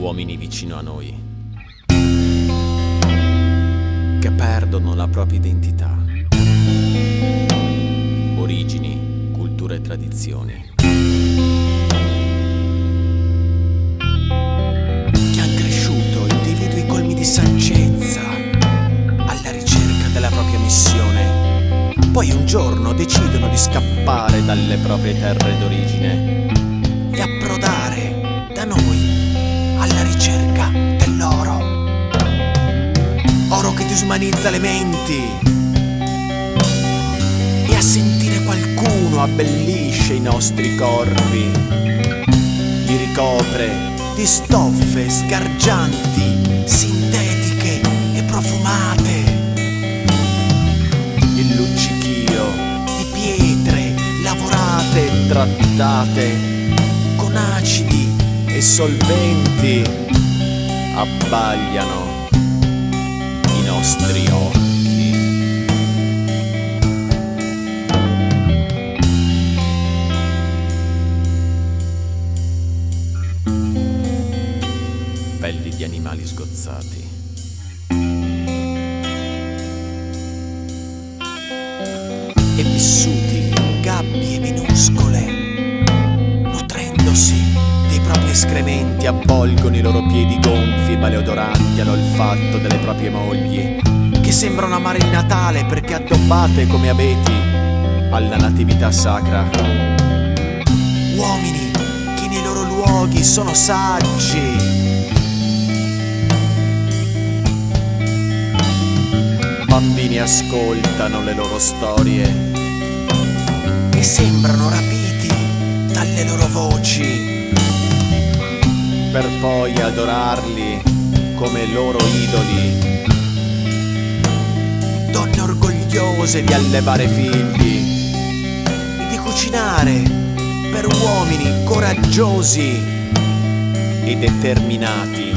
uomini vicino a noi, che perdono la propria identità, origini, culture e tradizioni, che han cresciuto individui colmi di saggezza alla ricerca della propria missione, poi un giorno decidono di scappare dalle proprie terre d'origine e approdare da noi alla ricerca dell'oro. Oro che disumanizza le menti e a sentire qualcuno abbellisce i nostri corpi, li ricopre di stoffe sgargianti, sintetiche e profumate. Il luccichio di pietre lavorate e trattate con acidi e solventi abbagliano i nostri occhi. Pelli di animali sgozzati, e vissuti in gabbie minuscole, nutrendosi dei propri escrementi, avvolgono i loro piedi gonfi e maleodoranti all'olfatto delle proprie mogli, che sembrano amare il Natale perché addobbate come abeti alla natività sacra. Uomini che nei loro luoghi sono saggi, bambini ascoltano le loro storie e sembrano rapiti dalle loro voci, per poi adorarli come loro idoli. Donne orgogliose di allevare figli e di cucinare per uomini coraggiosi e determinati.